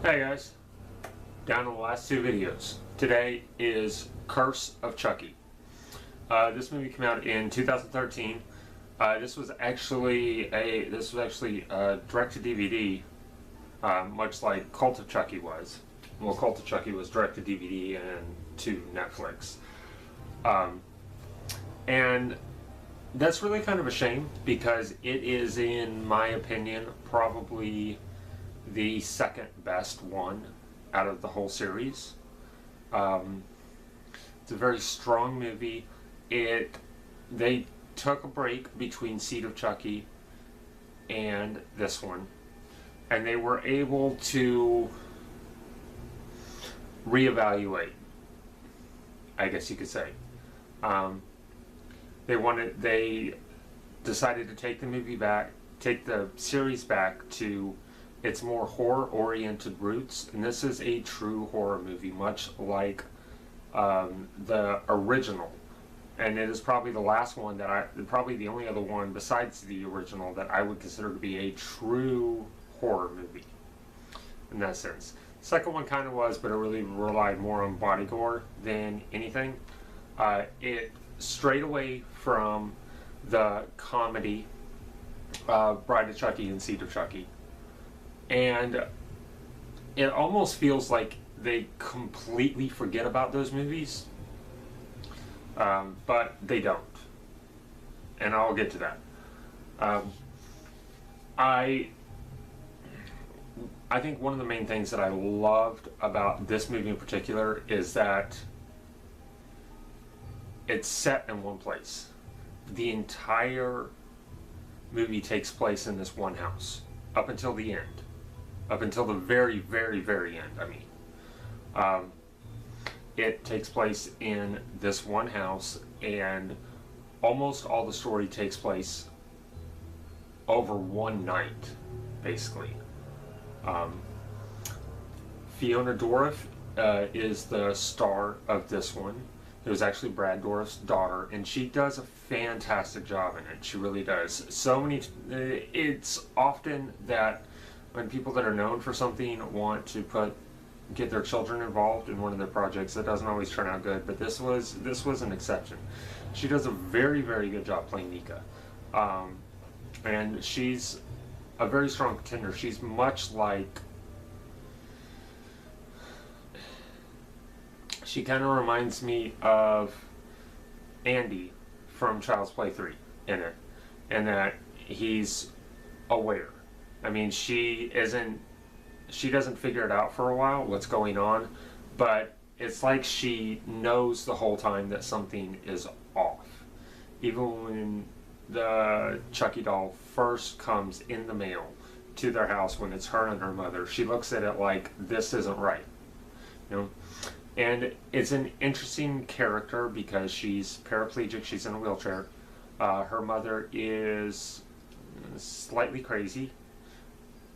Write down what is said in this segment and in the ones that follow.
Hey guys, down to the last two videos. Today is Curse of Chucky. This movie came out in 2013. This was actually a direct to DVD, much like Cult of Chucky was. Well, Cult of Chucky was direct to DVD and to Netflix, and that's really kind of a shame because it is, in my opinion, probably the second best one out of the whole series. It's a very strong movie. They took a break between Seed of Chucky and this one, and they were able to reevaluate, I guess you could say. They decided to take the series back to its more horror-oriented roots, and this is a true horror movie, much like the original. And it is probably the last one probably the only other one besides the original that I would consider to be a true horror movie in that sense. The second one kind of was, but it really relied more on body gore than anything. It strayed away from the comedy Bride of Chucky and Seed of Chucky. And it almost feels like they completely forget about those movies, but they don't, and I'll get to that. I think one of the main things that I loved about this movie in particular is that it's set in one place. The entire movie takes place in this one house up until the end. Up until the very, very, very end, I mean. It takes place in this one house, and almost all the story takes place over one night, basically. Fiona Dourif is the star of this one. It was actually Brad Dourif's daughter, and she does a fantastic job in it. She really does. It's often that when people that are known for something want to get their children involved in one of their projects, that doesn't always turn out good, but this was an exception. She does a very, very good job playing Nika. And she's a very strong contender. She's much like, she kind of reminds me of Andy from Child's Play 3 in it, and that he's aware. I mean, she doesn't figure it out for a while, what's going on, but it's like she knows the whole time that something is off. Even when the Chucky doll first comes in the mail to their house, when it's her and her mother, she looks at it like, this isn't right, you know? And it's an interesting character because she's paraplegic, she's in a wheelchair. Her mother is slightly crazy,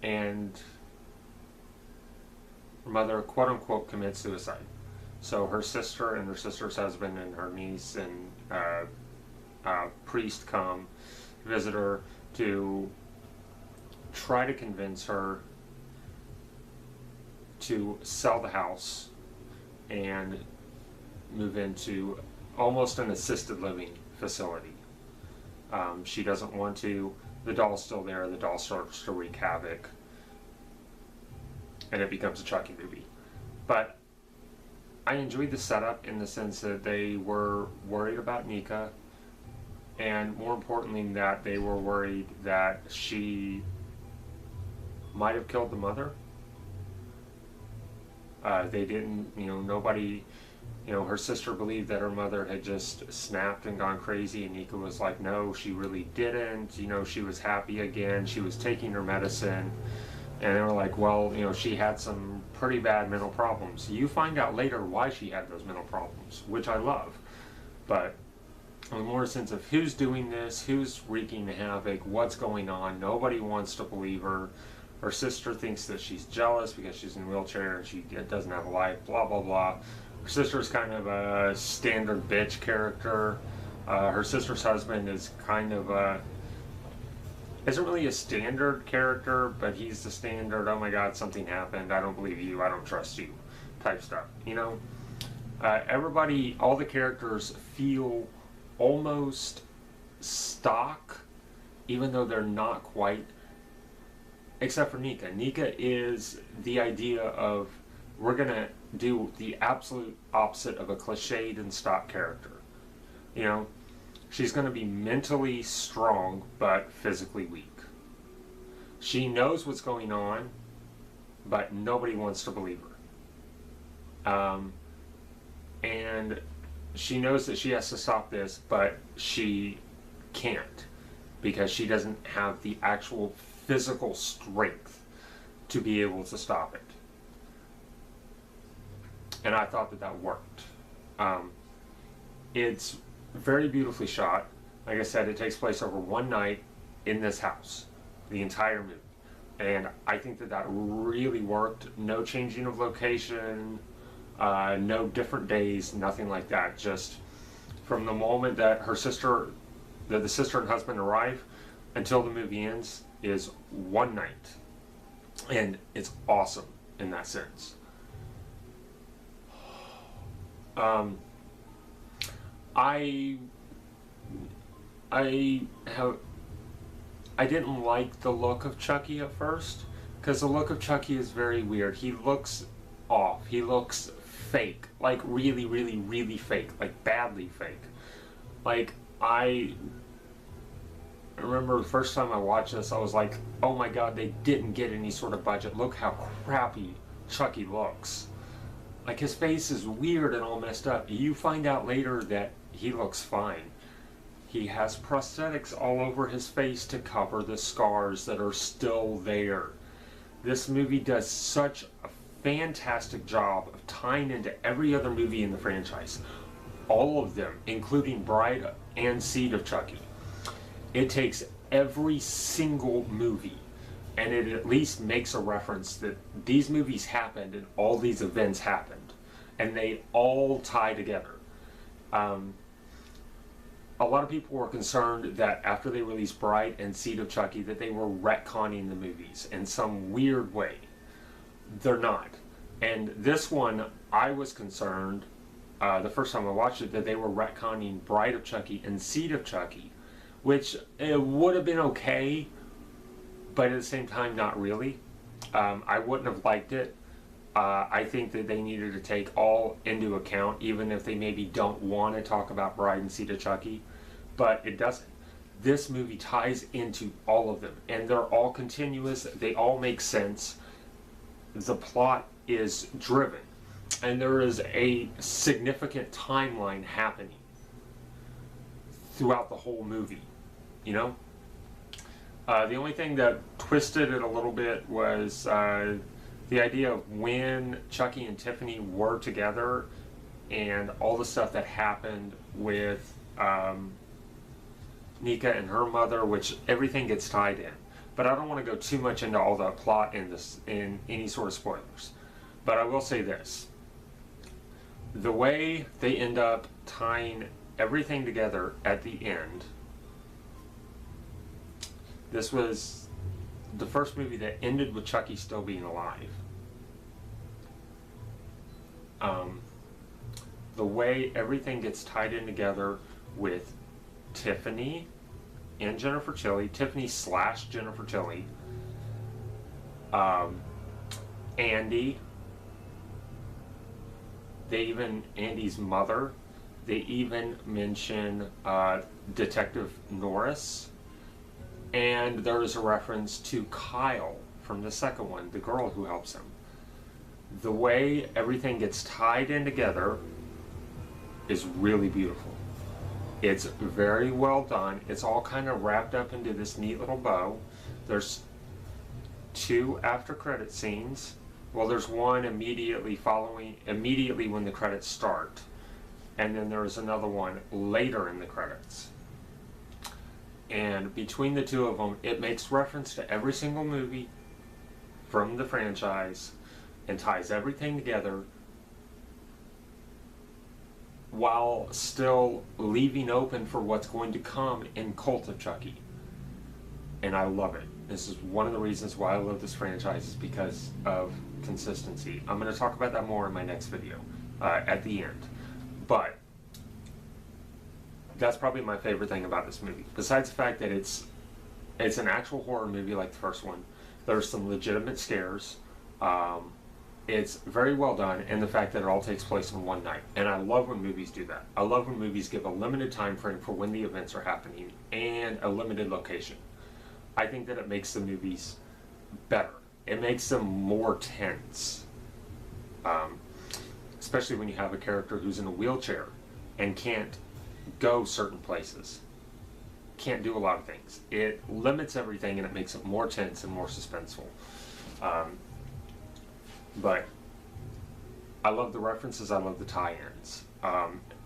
and her mother, quote unquote, commits suicide. So her sister and her sister's husband and her niece and priest come visit her to try to convince her to sell the house and move into almost an assisted living facility. She doesn't want to. The doll's still there. The doll starts to wreak havoc, and it becomes a Chucky movie. But I enjoyed the setup in the sense that they were worried about Nika, and more importantly than that, they were worried that she might have killed the mother. They didn't, nobody, her sister believed that her mother had just snapped and gone crazy, and Nika was like, no, she really didn't. She was happy again. She was taking her medicine. And they were like, well, she had some pretty bad mental problems. You find out later why she had those mental problems, which I love. But a more sense of who's doing this, who's wreaking havoc, what's going on. Nobody wants to believe her. Her sister thinks that she's jealous because she's in a wheelchair and she doesn't have a life, blah, blah, blah. Her sister's kind of a standard bitch character. Her sister's husband is kind of a isn't really a standard character, but he's the standard, oh my god, something happened, I don't believe you, I don't trust you type stuff, you know? Everybody, all the characters feel almost stock, even though they're not quite, except for Nika. Nika is the idea of, we're going to do the absolute opposite of a cliched and stock character. You know, she's going to be mentally strong, but physically weak. She knows what's going on, but nobody wants to believe her. And she knows that she has to stop this, but she can't, because she doesn't have the actual physical strength to be able to stop it. And I thought that that worked. It's very beautifully shot. Like I said, it takes place over one night in this house, the entire movie. And I think that that really worked. No changing of location, no different days, nothing like that. Just from the moment that the sister and husband arrive until the movie ends is one night. And it's awesome in that sense. I didn't like the look of Chucky at first, because the look of Chucky is very weird. He looks off. He looks fake, like really, really, really fake, like badly fake. Like, I remember the first time I watched this, I was like, oh my god, they didn't get any sort of budget. Look how crappy Chucky looks. Like, his face is weird and all messed up. You find out later that he looks fine. He has prosthetics all over his face to cover the scars that are still there. This movie does such a fantastic job of tying into every other movie in the franchise. All of them, including Bride and Seed of Chucky. It takes every single movie, and it at least makes a reference that these movies happened and all these events happened. And they all tie together. A lot of people were concerned that after they released Bride and Seed of Chucky that they were retconning the movies in some weird way. They're not. And this one, I was concerned the first time I watched it that they were retconning Bride of Chucky and Seed of Chucky, which it would have been okay, but at the same time not really. I wouldn't have liked it. I think that they needed to take all into account, even if they maybe don't want to talk about Bride and Seed of Chucky, but it doesn't. This movie ties into all of them, and they're all continuous. They all make sense. The plot is driven, and there is a significant timeline happening throughout the whole movie, you know? The only thing that twisted it a little bit was the idea of when Chucky and Tiffany were together and all the stuff that happened with Nika and her mother, which everything gets tied in. But I don't want to go too much into all the plot in any sort of spoilers. But I will say this. The way they end up tying everything together at the end, this was the first movie that ended with Chucky still being alive. The way everything gets tied in together with Tiffany and Jennifer Tilly, Tiffany / Jennifer Tilly, Andy, Andy's mother, they even mention Detective Norris, and there is a reference to Kyle from the second one, the girl who helps him. The way everything gets tied in together is really beautiful. It's very well done. It's all kind of wrapped up into this neat little bow. There's 2 after credit scenes. Well, there's one immediately when the credits start. And then there's another one later in the credits. And between the 2 of them, it makes reference to every single movie from the franchise and ties everything together while still leaving open for what's going to come in Cult of Chucky. and I love it. This is one of the reasons why I love this franchise, is because of consistency. I'm going to talk about that more in my next video at the end. But that's probably my favorite thing about this movie. Besides the fact that it's an actual horror movie like the first one, there's some legitimate scares. It's very well done, and the fact that it all takes place in one night. And I love when movies do that. I love when movies give a limited time frame for when the events are happening and a limited location. I think that it makes the movies better. It makes them more tense. Especially when you have a character who's in a wheelchair and can't go certain places. Can't do a lot of things. It limits everything, and it makes it more tense and more suspenseful. But I love the references, I love the tie-ins.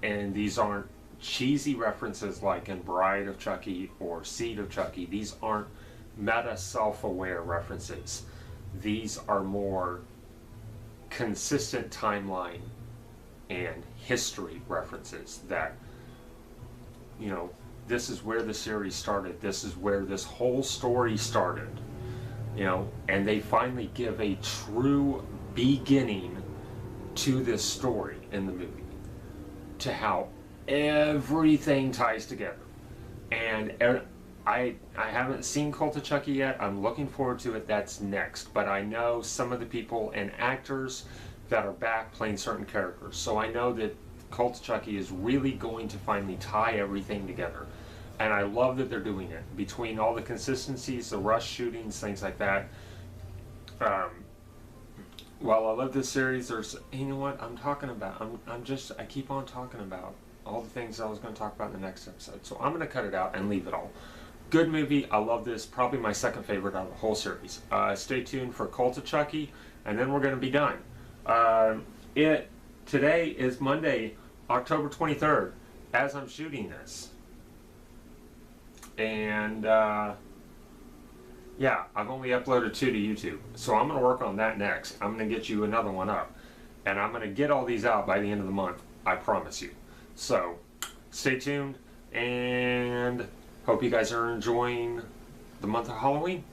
And these aren't cheesy references like in Bride of Chucky or Seed of Chucky. These aren't meta self-aware references. These are more consistent timeline and history references that, you know, this is where the series started. This is where this whole story started. You know, and they finally give a true beginning to this story in the movie, to how everything ties together. And I haven't seen Cult of Chucky yet. I'm looking forward to it. That's next. But I know some of the people and actors that are back playing certain characters. So I know that Cult of Chucky is really going to finally tie everything together. And I love that they're doing it. Between all the consistencies, the rush shootings, things like that. While I love this series, there's, you know what I'm talking about? I keep on talking about all the things I was going to talk about in the next episode. So I'm going to cut it out and leave it all. Good movie. I love this. Probably my second favorite out of the whole series. Stay tuned for Cult of Chucky, and then we're going to be done. Today is Monday, October 23rd, as I'm shooting this. And yeah, I've only uploaded 2 to YouTube, so I'm going to work on that next. I'm going to get you another one up, and I'm going to get all these out by the end of the month, I promise you. So stay tuned, and hope you guys are enjoying the month of Halloween.